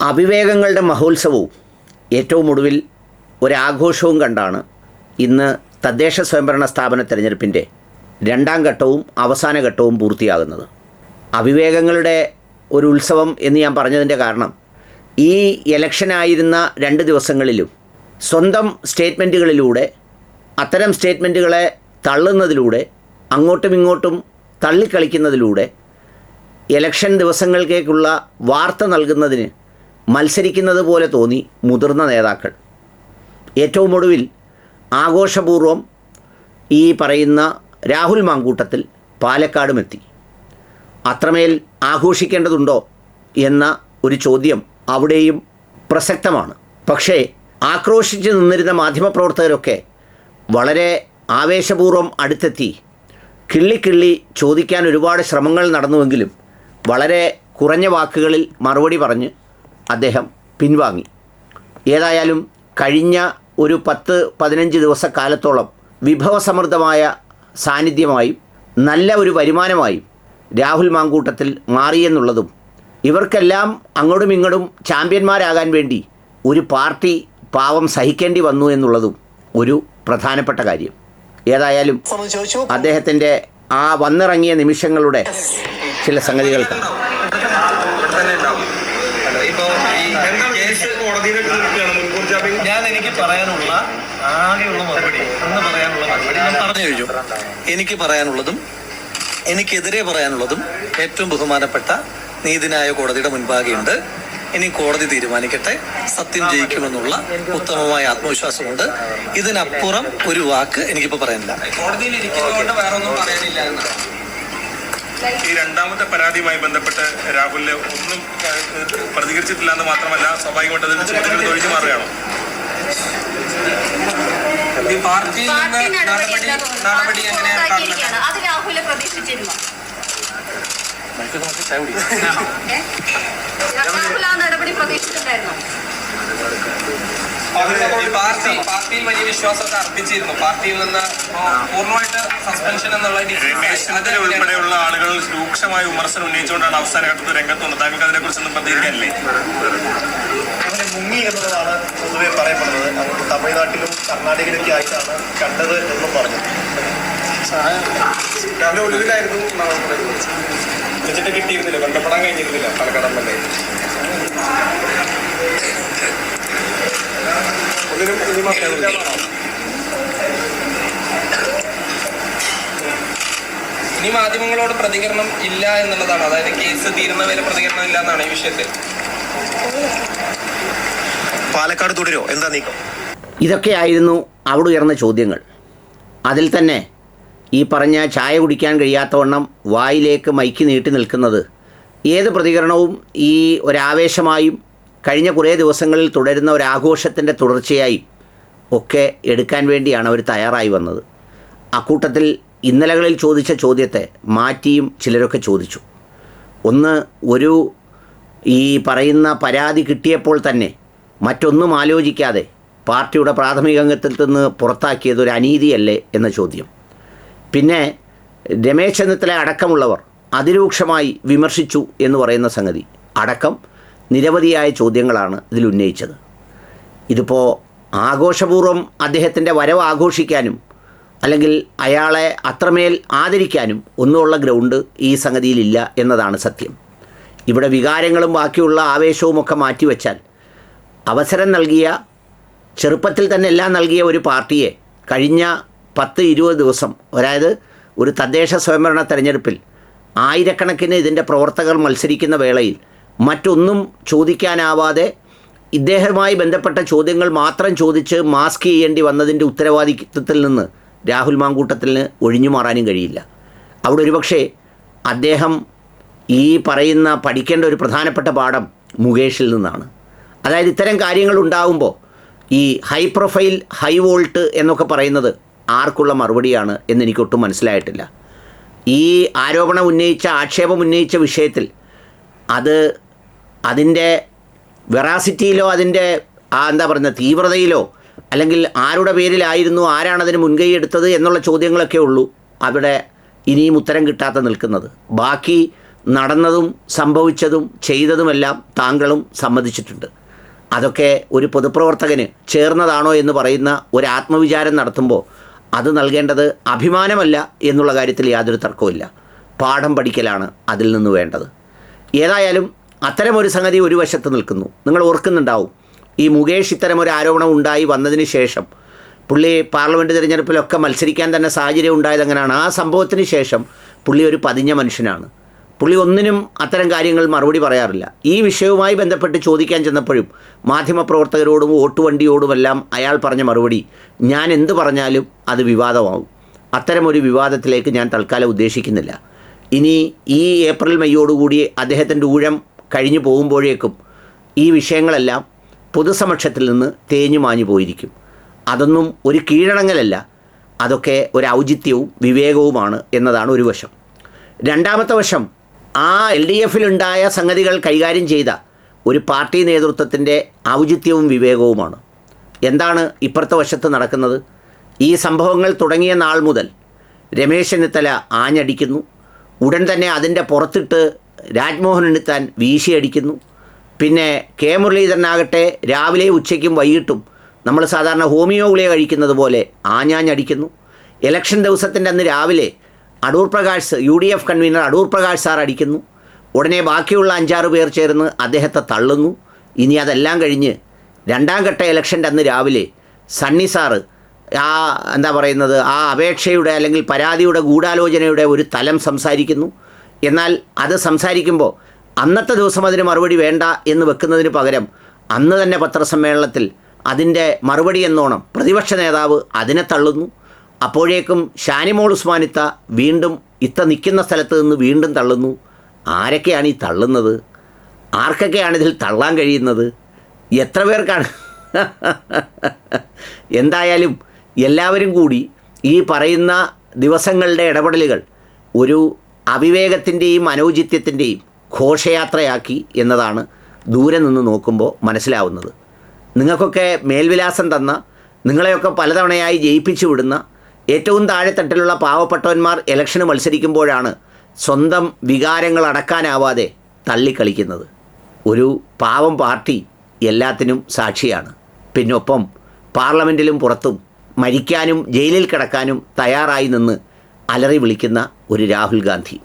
അവിവേകങ്ങളുടെ മഹോത്സവവും ഏറ്റവും ഒടുവിൽ ഒരാഘോഷവും കണ്ടാണ് ഇന്ന് തദ്ദേശ സ്വയംഭരണ സ്ഥാപന തെരഞ്ഞെടുപ്പിൻ്റെ രണ്ടാം ഘട്ടവും അവസാന ഘട്ടവും പൂർത്തിയാകുന്നത്. അവിവേകങ്ങളുടെ ഒരു ഉത്സവം എന്ന് ഞാൻ പറഞ്ഞതിൻ്റെ കാരണം ഈ ഇലക്ഷനായിരുന്ന 2 ദിവസങ്ങളിലും സ്വന്തം സ്റ്റേറ്റ്മെൻറ്റുകളിലൂടെ അത്തരം സ്റ്റേറ്റ്മെൻറ്റുകളെ തള്ളുന്നതിലൂടെ അങ്ങോട്ടും ഇങ്ങോട്ടും തള്ളിക്കളിക്കുന്നതിലൂടെ ഇലക്ഷൻ ദിവസങ്ങളിലേക്കുള്ള വാർത്ത നൽകുന്നതിന് മത്സരിക്കുന്നത് പോലെ തോന്നി മുതിർന്ന നേതാക്കൾ. ഏറ്റവും ഒടുവിൽ ആഘോഷപൂർവം ഈ പറയുന്ന രാഹുൽ മാങ്കൂട്ടത്തിൽ പാലക്കാടുമെത്തി. അത്രമേൽ ആഘോഷിക്കേണ്ടതുണ്ടോ എന്ന ഒരു ചോദ്യം അവിടെയും പ്രസക്തമാണ്. പക്ഷേ ആക്രോശിച്ച് നിന്നിരുന്ന മാധ്യമപ്രവർത്തകരൊക്കെ വളരെ ആവേശപൂർവ്വം അടുത്തെത്തി കിള്ളി ചോദിക്കാൻ ഒരുപാട് ശ്രമങ്ങൾ നടന്നുവെങ്കിലും വളരെ കുറഞ്ഞ വാക്കുകളിൽ മറുപടി പറഞ്ഞ് അദ്ദേഹം പിൻവാങ്ങി. ഏതായാലും കഴിഞ്ഞ ഒരു 10-15 ദിവസക്കാലത്തോളം വിഭവസമൃദ്ധമായ സാന്നിധ്യമായും നല്ല ഒരു വരുമാനമായും രാഹുൽ മാങ്കൂട്ടത്തിൽ മാറിയെന്നുള്ളതും ഇവർക്കെല്ലാം അങ്ങോട്ടും ഇങ്ങോട്ടും ചാമ്പ്യന്മാരാകാൻ വേണ്ടി ഒരു പാർട്ടി പാവം സഹിക്കേണ്ടി വന്നു എന്നുള്ളതും ഒരു പ്രധാനപ്പെട്ട കാര്യം. ഏതായാലും അദ്ദേഹത്തിൻ്റെ ആ വന്നിറങ്ങിയ നിമിഷങ്ങളുടെ ചില സംഗതികൾ എനിക്ക് പറയാനുള്ള മറുപടി ഞാൻ പറഞ്ഞു കഴിഞ്ഞു. എനിക്ക് പറയാനുള്ളതും എനിക്കെതിരെ പറയാനുള്ളതും ഏറ്റവും ബഹുമാനപ്പെട്ട നീതിന്യായ കോടതിയുടെ മുൻപാകെയുണ്ട്. ഇനി കോടതി തീരുമാനിക്കട്ടെ. സത്യം ജയിക്കുമെന്നുള്ള ഉത്തമമായ ആത്മവിശ്വാസമുണ്ട്. ഇതിനപ്പുറം ഒരു വാക്ക് എനിക്കിപ്പോൾ പറയാനില്ല. കോടതിയിൽ ഇരിക്കുന്നതുകൊണ്ട് വേറെ ഒന്നും പറയാനില്ല എന്നാണ്. ഈ രണ്ടാമത്തെ പരാതിയുമായി ബന്ധപ്പെട്ട് രാഹുലിന് ഒന്നും പ്രതികരിച്ചിട്ടില്ല എന്ന് മാത്രമല്ല, സ്വാഭാവികമായിട്ട് അതിന്റെ ചോദ്യങ്ങൾ ഒഴിഞ്ഞു മാറുകയാണോ? ഈ പാർട്ടിയിൽ നിന്ന് നടപടി എങ്ങനെയാണ് പാർട്ടിയിൽ വലിയ വിശ്വാസമൊക്കെ അർപ്പിച്ചിരുന്നു. പാർട്ടിയിൽ നിന്ന് പൂർണ്ണമായിട്ട് സസ്പെൻഷൻ എന്നുള്ള രമേശിനെതിരെ ഉൾപ്പെടെയുള്ള ആളുകൾ രൂക്ഷമായ വിമർശനം ഉന്നയിച്ചുകൊണ്ടാണ് അവസാന ഘട്ടത്തിൽ രംഗത്ത് വന്നത്. താങ്കൾക്ക് അതിനെ കുറിച്ചൊന്നും പ്രതികരിക്കാനില്ലേ? അങ്ങനെ മുങ്ങി എന്നുള്ളതാണ് പൊതുവെ പറയപ്പെടുന്നത്. അങ്ങോട്ട് തമിഴ്നാട്ടിലും കർണാടകയിലൊക്കെ ആയിട്ടാണ് കണ്ടത് എന്നും പറഞ്ഞു. രാവിലെ ഒളിവിലായിരുന്നു വെച്ചിട്ട് കിട്ടിയിരുന്നില്ല, ബന്ധപ്പെടാൻ കഴിഞ്ഞിരുന്നില്ല പാലക്കാട് എം.എൽ.എ. ഇനി മാധ്യമങ്ങളോട് പ്രതികരണം ഇല്ല എന്നുള്ളതാണ്. അതായത് കേസ് തീരുന്നവരെ പ്രതികരണം ഇല്ല എന്നാണ് ഈ വിഷയത്തിൽ. പാലക്കാട് തുടരോ? എന്താ നീക്കം? ഇതൊക്കെയായിരുന്നു അവിടെ ഉയർന്ന ചോദ്യങ്ങൾ. അതിൽ തന്നെ ഈ പറഞ്ഞ ചായ കുടിക്കാൻ കഴിയാത്തവണ്ണം വായിലേക്ക് മൈക്ക് നീട്ടി നിൽക്കുന്നത് ഏത് പ്രതികരണവും ഈ ഒരാവേശമായും കഴിഞ്ഞ കുറേ ദിവസങ്ങളിൽ തുടരുന്ന ഒരാഘോഷത്തിൻ്റെ തുടർച്ചയായി ഒക്കെ എടുക്കാൻ വേണ്ടിയാണ് അവർ തയ്യാറായി വന്നത്. അക്കൂട്ടത്തിൽ ഇന്നലകളിൽ ചോദിച്ച ചോദ്യത്തെ മാറ്റിയും ചിലരൊക്കെ ചോദിച്ചു. ഒന്ന്, ഒരു ഈ പറയുന്ന പരാതി കിട്ടിയപ്പോൾ തന്നെ മറ്റൊന്നും ആലോചിക്കാതെ പാർട്ടിയുടെ പ്രാഥമിക അംഗത്തിൽ നിന്ന് പുറത്താക്കിയത് ഒരു അനീതിയല്ലേ എന്ന ചോദ്യം. പിന്നെ രമേശ് ചെന്നിത്തല അടക്കമുള്ളവർ അതിരൂക്ഷമായി വിമർശിച്ചു എന്ന് പറയുന്ന സംഗതി അടക്കം നിരവധിയായ ചോദ്യങ്ങളാണ് ഇതിൽ ഉന്നയിച്ചത്. ഇതിപ്പോൾ ആഘോഷപൂർവ്വം അദ്ദേഹത്തിൻ്റെ വരവ് ആഘോഷിക്കാനും അല്ലെങ്കിൽ അയാളെ അത്രമേൽ ആദരിക്കാനും ഒന്നുമുള്ള ഗ്രൗണ്ട് ഈ സംഗതിയിലില്ല എന്നതാണ് സത്യം. ഇവിടെ വികാരങ്ങളും ബാക്കിയുള്ള ആവേശവുമൊക്കെ മാറ്റിവെച്ചാൽ അവസരം നൽകിയ, ചെറുപ്പത്തിൽ തന്നെ എല്ലാം നൽകിയ ഒരു പാർട്ടിയെ കഴിഞ്ഞ 10-20 ദിവസം, അതായത് ഒരു തദ്ദേശ സ്വയംഭരണ തെരഞ്ഞെടുപ്പിൽ ആയിരക്കണക്കിന് ഇതിൻ്റെ പ്രവർത്തകർ മത്സരിക്കുന്ന വേളയിൽ മറ്റൊന്നും ചോദിക്കാനാവാതെ ഇദ്ദേഹവുമായി ബന്ധപ്പെട്ട ചോദ്യങ്ങൾ മാത്രം ചോദിച്ച് മാസ്ക് ചെയ്യേണ്ടി വന്നതിൻ്റെ ഉത്തരവാദിത്വത്തിൽ നിന്ന് രാഹുൽ മാങ്കൂട്ടത്തിന് ഒഴിഞ്ഞു മാറാനും കഴിയില്ല. അവിടെ ഒരുപക്ഷെ അദ്ദേഹം ഈ പറയുന്ന പഠിക്കേണ്ട ഒരു പ്രധാനപ്പെട്ട പാഠം മുകേഷിൽ നിന്നാണ്. അതായത് ഇത്തരം കാര്യങ്ങൾ ഉണ്ടാകുമ്പോൾ ഈ ഹൈ പ്രൊഫൈൽ ഹൈ വോൾട്ട് എന്നൊക്കെ പറയുന്നത് ആർക്കുള്ള മറുപടിയാണ് എന്നെനിക്കൊട്ടും മനസ്സിലായിട്ടില്ല. ഈ ആരോപണം ഉന്നയിച്ച, ആക്ഷേപം ഉന്നയിച്ച വിഷയത്തിൽ അതിൻ്റെ വെറാസിറ്റിയിലോ അതിൻ്റെ എന്താ പറയുക തീവ്രതയിലോ അല്ലെങ്കിൽ ആരുടെ പേരിലായിരുന്നു, ആരാണതിന് മുൻകൈ എടുത്തത് എന്നുള്ള ചോദ്യങ്ങളൊക്കെ ഉള്ളൂ അവിടെ ഇനിയും ഉത്തരം കിട്ടാതെ നിൽക്കുന്നത്. ബാക്കി നടന്നതും സംഭവിച്ചതും ചെയ്തതുമെല്ലാം താങ്കളും സമ്മതിച്ചിട്ടുണ്ട്. അതൊക്കെ ഒരു പൊതുപ്രവർത്തകന് ചേർന്നതാണോ എന്ന് പറയുന്ന ഒരു ആത്മവിചാരം നടത്തുമ്പോൾ അത് നൽകേണ്ടത് അഭിമാനമല്ല എന്നുള്ള കാര്യത്തിൽ യാതൊരു തർക്കവുമില്ല. പാഠം പഠിക്കലാണ് അതിൽ നിന്ന് വേണ്ടത്. ഏതായാലും അത്തരമൊരു സംഗതി ഒരു വശത്ത് നിൽക്കുന്നു. നിങ്ങൾ ഓർക്കുന്നുണ്ടാവും, ഈ മുകേഷ് ഇത്തരമൊരു ആരോപണം ഉണ്ടായി വന്നതിന് ശേഷം പുള്ളി പാർലമെൻറ്റ് തിരഞ്ഞെടുപ്പിലൊക്കെ മത്സരിക്കാൻ തന്നെ സാഹചര്യം ഉണ്ടായത് അങ്ങനെയാണ്. ആ സംഭവത്തിന് ശേഷം പുള്ളി ഒരു പതിഞ്ഞ മനുഷ്യനാണ്. പുള്ളി ഒന്നിനും അത്തരം കാര്യങ്ങൾ മറുപടി പറയാറില്ല. ഈ വിഷയവുമായി ബന്ധപ്പെട്ട് ചോദിക്കാൻ ചെന്നപ്പോഴും മാധ്യമപ്രവർത്തകരോടും വോട്ടുവണ്ടിയോടുമെല്ലാം അയാൾ പറഞ്ഞ മറുപടി, ഞാൻ എന്ത് പറഞ്ഞാലും അത് വിവാദമാവും. അത്തരമൊരു വിവാദത്തിലേക്ക് ഞാൻ തൽക്കാലം ഉദ്ദേശിക്കുന്നില്ല. ഇനി ഈ ഏപ്രിൽ മെയ്യോടുകൂടി അദ്ദേഹത്തിൻ്റെ ഊഴം കഴിഞ്ഞു പോകുമ്പോഴേക്കും ഈ വിഷയങ്ങളെല്ലാം പൊതുസമക്ഷത്തിൽ നിന്ന് തേഞ്ഞു മാഞ്ഞു പോയിരിക്കും. അതൊന്നും ഒരു കീഴടങ്ങലല്ല, അതൊക്കെ ഒരു ഔചിത്യവും വിവേകവുമാണ് എന്നതാണ് ഒരു വശം. രണ്ടാമത്തെ വശം, ആ LDFിലുണ്ടായ സംഗതികൾ കൈകാര്യം ചെയ്ത ഒരു പാർട്ടി നേതൃത്വത്തിൻ്റെ ഔചിത്യവും വിവേകവുമാണ്. എന്താണ് ഇപ്പുറത്തെ വശത്ത് നടക്കുന്നത്? ഈ സംഭവങ്ങൾ തുടങ്ങിയ നാൾ മുതൽ രമേശ് ചെന്നിത്തല ആഞ്ഞടിക്കുന്നു. ഉടൻ തന്നെ അതിൻ്റെ പുറത്തിട്ട് രാജ്മോഹൻ ഉണ്ണിത്താൻ വീശിയടിക്കുന്നു. പിന്നെ കെ മുരളീധരനാകട്ടെ രാവിലെ ഉച്ചയ്ക്കും വൈകിട്ടും നമ്മൾ സാധാരണ ഹോമിയോ ഗുളിക കഴിക്കുന്നത് പോലെ ആഞ്ഞാഞ്ഞടിക്കുന്നു. ഇലക്ഷൻ ദിവസത്തിൻ്റെ അന്ന് രാവിലെ Adoor Prakash, UDF convener Adoor Prakash sir അടിക്കുന്നു. ഉടനെ ബാക്കിയുള്ള 5-6 പേർ ചേർന്ന് അദ്ദേഹത്തെ തള്ളുന്നു. ഇനി അതെല്ലാം കഴിഞ്ഞ് രണ്ടാം ഘട്ട ഇലക്ഷൻ്റെ അന്ന് രാവിലെ സണ്ണി സാറ് ആ ആ അപേക്ഷയുടെ അല്ലെങ്കിൽ പരാതിയുടെ ഗൂഢാലോചനയുടെ ഒരു തലം സംസാരിക്കുന്നു. എന്നാൽ അത് സംസാരിക്കുമ്പോൾ അന്നത്തെ ദിവസം അതിന് മറുപടി വേണ്ട എന്ന് വെക്കുന്നതിന് പകരം അന്ന് തന്നെ പത്രസമ്മേളനത്തിൽ അതിൻ്റെ മറുപടി എന്നോണം പ്രതിപക്ഷ നേതാവ് അതിനെ തള്ളുന്നു. അപ്പോഴേക്കും ഷാനിമോൾ ഉസ്മാനിത്ത വീണ്ടും നിൽക്കുന്ന സ്ഥലത്ത് നിന്ന് വീണ്ടും തള്ളുന്നു. ആരൊക്കെയാണ് ഈ തള്ളുന്നത്? ആർക്കൊക്കെയാണ് ഇതിൽ തള്ളാൻ കഴിയുന്നത്? എത്ര പേർക്കാണ്? എന്തായാലും എല്ലാവരും കൂടി ഈ പറയുന്ന ദിവസങ്ങളുടെ ഇടപെടലുകൾ ഒരു അവിവേകത്തിൻ്റെയും അനൗചിത്യത്തിൻ്റെയും ഘോഷയാത്രയാക്കി എന്നതാണ് ദൂരെ നിന്ന് നോക്കുമ്പോൾ മനസ്സിലാവുന്നത്. നിങ്ങൾക്കൊക്കെ മേൽവിലാസം തന്ന, നിങ്ങളെയൊക്കെ പലതവണയായി ജയിപ്പിച്ചു വിടുന്ന ഏറ്റവും താഴെത്തട്ടിലുള്ള പാവപ്പെട്ടവന്മാർ ഇലക്ഷന് മത്സരിക്കുമ്പോഴാണ് സ്വന്തം വികാരങ്ങൾ അടക്കാനാവാതെ തള്ളിക്കളിക്കുന്നത്. ഒരു പാവം പാർട്ടി എല്ലാത്തിനും സാക്ഷിയാണ്. പിന്നൊപ്പം പാർലമെൻറ്റിലും പുറത്തും മരിക്കാനും ജയിലിൽ കിടക്കാനും തയ്യാറായി നിന്ന് അലറി വിളിക്കുന്ന ഒരു രാഹുൽ ഗാന്ധി.